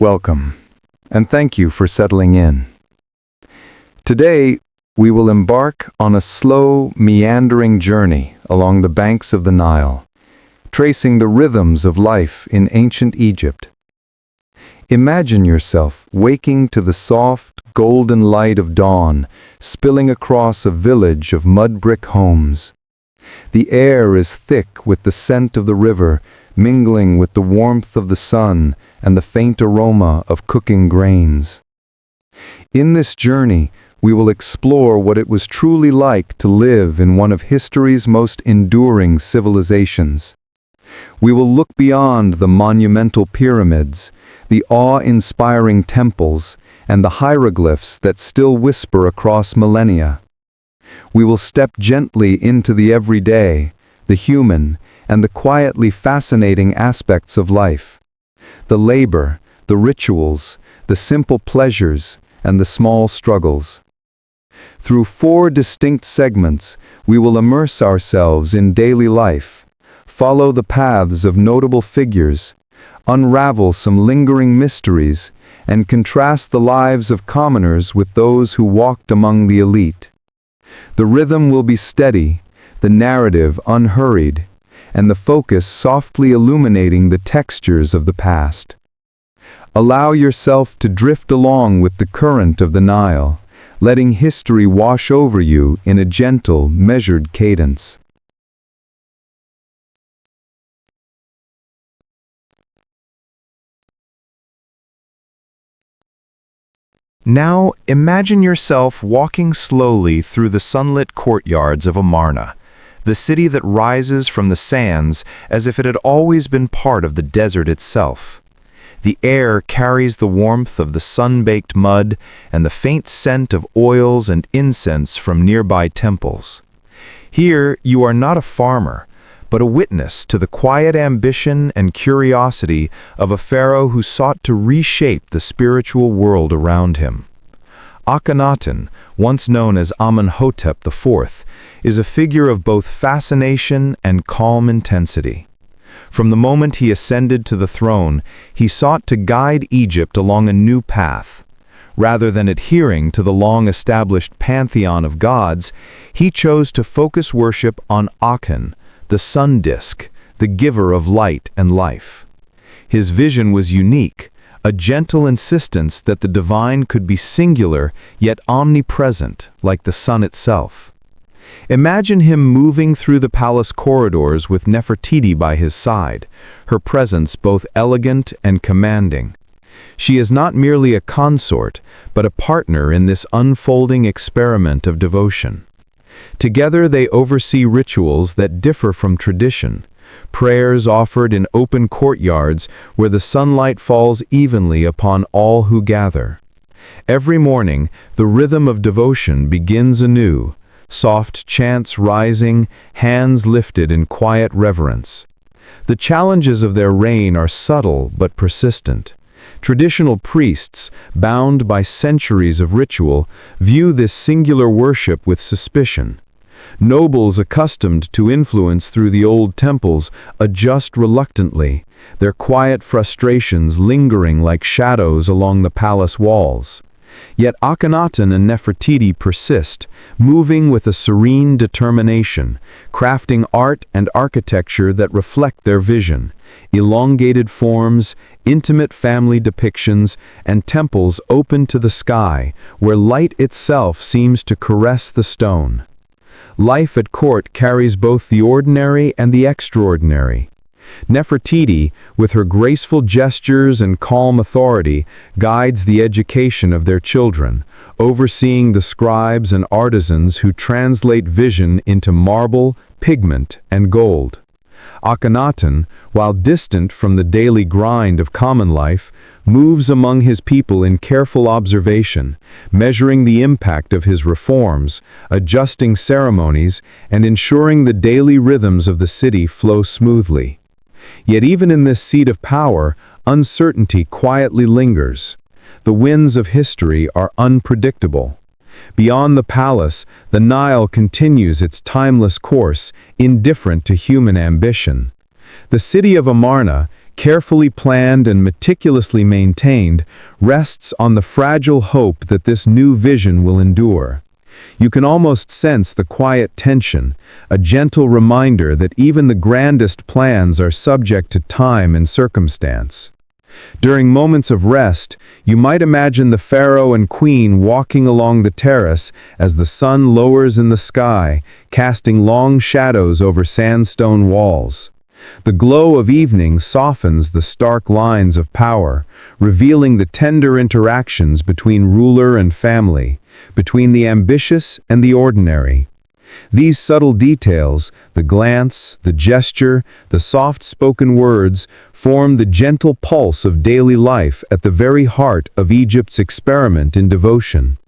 Welcome, and thank you for settling in. Today, we will embark on a slow, meandering journey along the banks of the Nile, tracing the rhythms of life in ancient Egypt. Imagine yourself waking to the soft, golden light of dawn spilling across a village of mud-brick homes. The air is thick with the scent of the river, mingling with the warmth of the sun and the faint aroma of cooking grains. In this journey, we will explore what it was truly like to live in one of history's most enduring civilizations. We will look beyond the monumental pyramids, the awe-inspiring temples, and the hieroglyphs that still whisper across millennia. We will step gently into the everyday, the human, and the quietly fascinating aspects of life. The labor, the rituals, the simple pleasures, and the small struggles. Through 4 distinct segments, we will immerse ourselves in daily life, follow the paths of notable figures, unravel some lingering mysteries, and contrast the lives of commoners with those who walked among the elite. The rhythm will be steady, the narrative unhurried, and the focus softly illuminating the textures of the past. Allow yourself to drift along with the current of the Nile, letting history wash over you in a gentle, measured cadence. Now imagine yourself walking slowly through the sunlit courtyards of Amarna, the city that rises from the sands as if it had always been part of the desert itself. The air carries the warmth of the sun-baked mud and the faint scent of oils and incense from nearby temples. Here you are not a farmer, but a witness to the quiet ambition and curiosity of a pharaoh who sought to reshape the spiritual world around him. Akhenaten, once known as Amenhotep IV, is a figure of both fascination and calm intensity. From the moment he ascended to the throne, he sought to guide Egypt along a new path. Rather than adhering to the long-established pantheon of gods, he chose to focus worship on Aken, the sun disk, the giver of light and life. His vision was unique, a gentle insistence that the divine could be singular yet omnipresent, like the sun itself. Imagine him moving through the palace corridors with Nefertiti by his side, her presence both elegant and commanding. She is not merely a consort, but a partner in this unfolding experiment of devotion. Together they oversee rituals that differ from tradition, prayers offered in open courtyards where the sunlight falls evenly upon all who gather. Every morning, the rhythm of devotion begins anew, soft chants rising, hands lifted in quiet reverence. The challenges of their reign are subtle but persistent. Traditional priests, bound by centuries of ritual, view this singular worship with suspicion. Nobles accustomed to influence through the old temples adjust reluctantly, their quiet frustrations lingering like shadows along the palace walls. Yet Akhenaten and Nefertiti persist, moving with a serene determination, crafting art and architecture that reflect their vision, elongated forms, intimate family depictions, and temples open to the sky, where light itself seems to caress the stone. Life at court carries both the ordinary and the extraordinary. Nefertiti, with her graceful gestures and calm authority, guides the education of their children, overseeing the scribes and artisans who translate vision into marble, pigment, and gold. Akhenaten, while distant from the daily grind of common life, moves among his people in careful observation, measuring the impact of his reforms, adjusting ceremonies, and ensuring the daily rhythms of the city flow smoothly. Yet even in this seat of power, uncertainty quietly lingers. The winds of history are unpredictable. Beyond the palace, the Nile continues its timeless course, indifferent to human ambition. The city of Amarna, carefully planned and meticulously maintained, rests on the fragile hope that this new vision will endure. You can almost sense the quiet tension, a gentle reminder that even the grandest plans are subject to time and circumstance. During moments of rest, you might imagine the pharaoh and queen walking along the terrace as the sun lowers in the sky, casting long shadows over sandstone walls. The glow of evening softens the stark lines of power, revealing the tender interactions between ruler and family, between the ambitious and the ordinary. These subtle details, the glance, the gesture, the soft-spoken words, form the gentle pulse of daily life at the very heart of Egypt's experiment in devotion.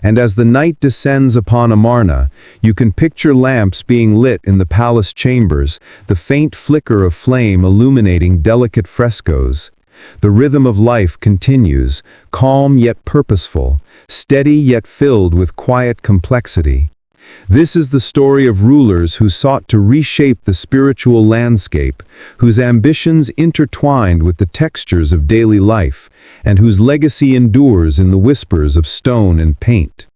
And as the night descends upon Amarna, you can picture lamps being lit in the palace chambers, the faint flicker of flame illuminating delicate frescoes. The rhythm of life continues, calm yet purposeful, steady yet filled with quiet complexity. This is the story of rulers who sought to reshape the spiritual landscape, whose ambitions intertwined with the textures of daily life, and whose legacy endures in the whispers of stone and paint.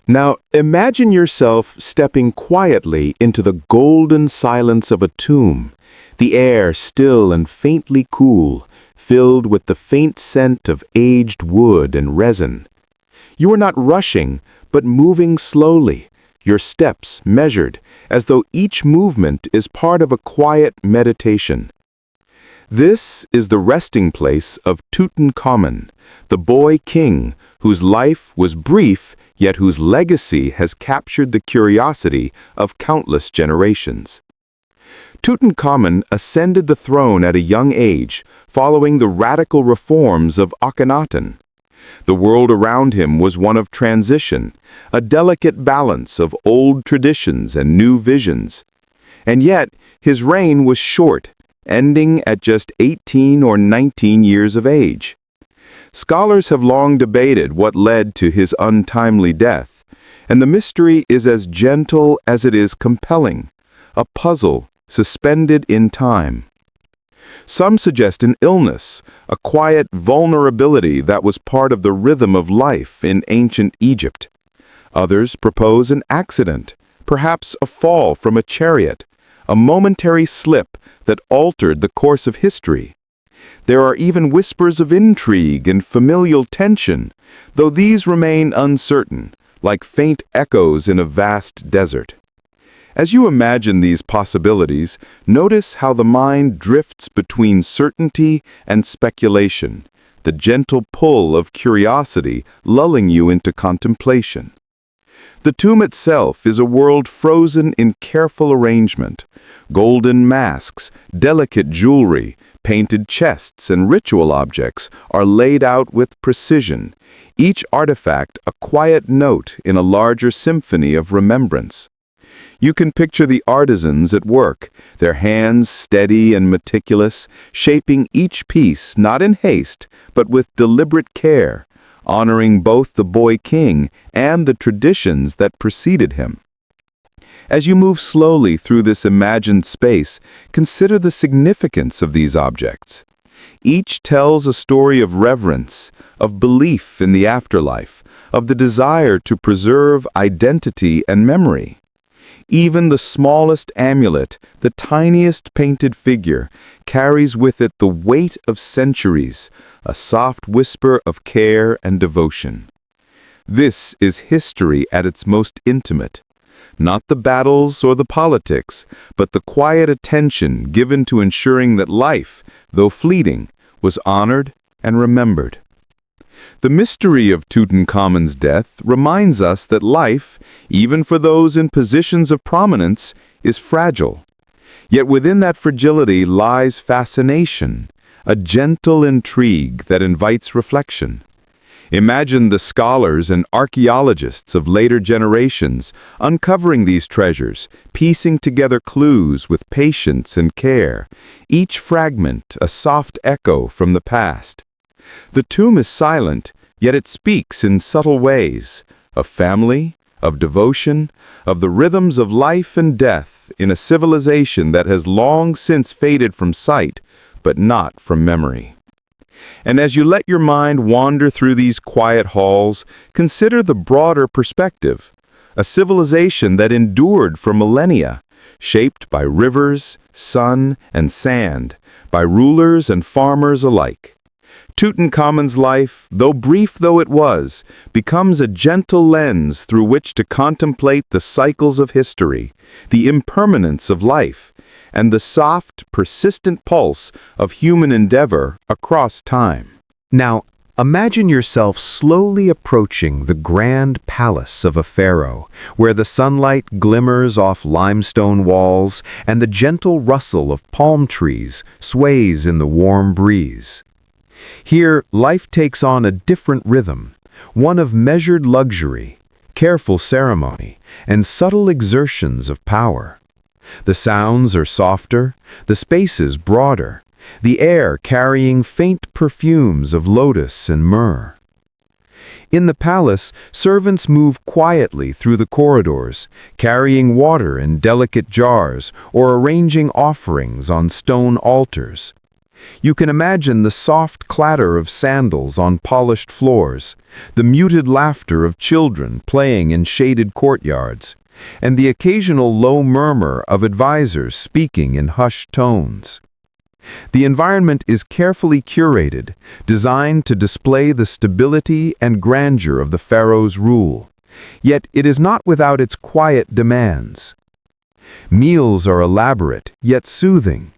Now, imagine yourself stepping quietly into the golden silence of a tomb, the air still and faintly cool, filled with the faint scent of aged wood and resin. You are not rushing, but moving slowly, your steps measured, as though each movement is part of a quiet meditation. This is the resting place of Tutankhamun, the boy king whose life was brief, yet whose legacy has captured the curiosity of countless generations. Tutankhamun ascended the throne at a young age, following the radical reforms of Akhenaten. The world around him was one of transition, a delicate balance of old traditions and new visions. And yet, his reign was short, ending at just 18 or 19 years of age. Scholars have long debated what led to his untimely death, and the mystery is as gentle as it is compelling, a puzzle suspended in time. Some suggest an illness, a quiet vulnerability that was part of the rhythm of life in ancient Egypt. Others propose an accident, perhaps a fall from a chariot, a momentary slip that altered the course of history. There are even whispers of intrigue and familial tension, though these remain uncertain, like faint echoes in a vast desert. As you imagine these possibilities, notice how the mind drifts between certainty and speculation, the gentle pull of curiosity lulling you into contemplation. The tomb itself is a world frozen in careful arrangement. Golden masks, delicate jewelry, painted chests, and ritual objects are laid out with precision, each artifact a quiet note in a larger symphony of remembrance. You can picture the artisans at work, their hands steady and meticulous, shaping each piece not in haste, but with deliberate care, honoring both the boy king and the traditions that preceded him. As you move slowly through this imagined space, consider the significance of these objects. Each tells a story of reverence, of belief in the afterlife, of the desire to preserve identity and memory. Even the smallest amulet, the tiniest painted figure, carries with it the weight of centuries, a soft whisper of care and devotion. This is history at its most intimate. Not the battles or the politics, but the quiet attention given to ensuring that life, though fleeting, was honored and remembered. The mystery of Tutankhamun's death reminds us that life, even for those in positions of prominence, is fragile. Yet within that fragility lies fascination, a gentle intrigue that invites reflection. Imagine the scholars and archaeologists of later generations uncovering these treasures, piecing together clues with patience and care, each fragment a soft echo from the past. The tomb is silent, yet it speaks in subtle ways, of family, of devotion, of the rhythms of life and death in a civilization that has long since faded from sight, but not from memory. And as you let your mind wander through these quiet halls, consider the broader perspective, a civilization that endured for millennia, shaped by rivers, sun, and sand, by rulers and farmers alike. Tutankhamun's life, though brief though it was, becomes a gentle lens through which to contemplate the cycles of history, the impermanence of life, and the soft, persistent pulse of human endeavor across time. Now, imagine yourself slowly approaching the grand palace of a pharaoh, where the sunlight glimmers off limestone walls and the gentle rustle of palm trees sways in the warm breeze. Here, life takes on a different rhythm, one of measured luxury, careful ceremony, and subtle exertions of power. The sounds are softer, the spaces broader, the air carrying faint perfumes of lotus and myrrh. In the palace, servants move quietly through the corridors, carrying water in delicate jars or arranging offerings on stone altars. You can imagine the soft clatter of sandals on polished floors, the muted laughter of children playing in shaded courtyards, and the occasional low murmur of advisors speaking in hushed tones. The environment is carefully curated, designed to display the stability and grandeur of the pharaoh's rule. Yet it is not without its quiet demands. Meals are elaborate, yet soothing.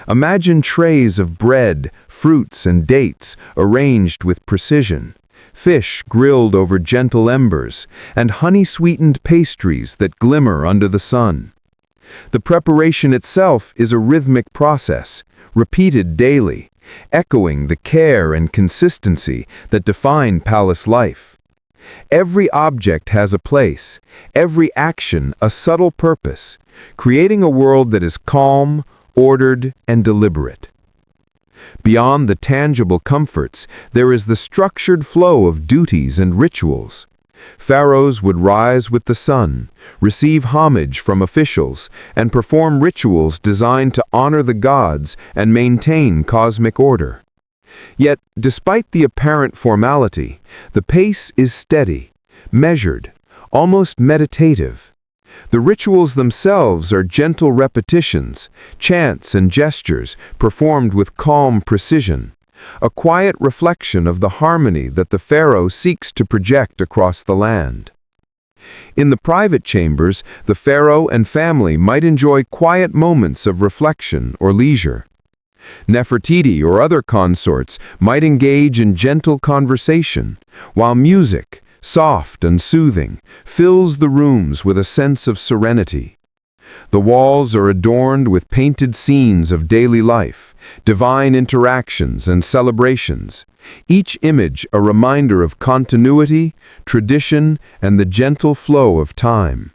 Imagine trays of bread, fruits, and dates arranged with precision, fish grilled over gentle embers, and honey-sweetened pastries that glimmer under the sun. The preparation itself is a rhythmic process, repeated daily, echoing the care and consistency that define palace life. Every object has a place, every action a subtle purpose, creating a world that is calm, ordered, and deliberate. Beyond the tangible comforts, there is the structured flow of duties and rituals. Pharaohs would rise with the sun, receive homage from officials, and perform rituals designed to honor the gods and maintain cosmic order. Yet, despite the apparent formality, the pace is steady, measured, almost meditative. The rituals themselves are gentle repetitions, chants and gestures performed with calm precision, a quiet reflection of the harmony that the pharaoh seeks to project across the land. In the private chambers, the pharaoh and family might enjoy quiet moments of reflection or leisure. Nefertiti or other consorts might engage in gentle conversation, while music, soft and soothing, fills the rooms with a sense of serenity. The walls are adorned with painted scenes of daily life, divine interactions and celebrations, each image a reminder of continuity, tradition, and the gentle flow of time.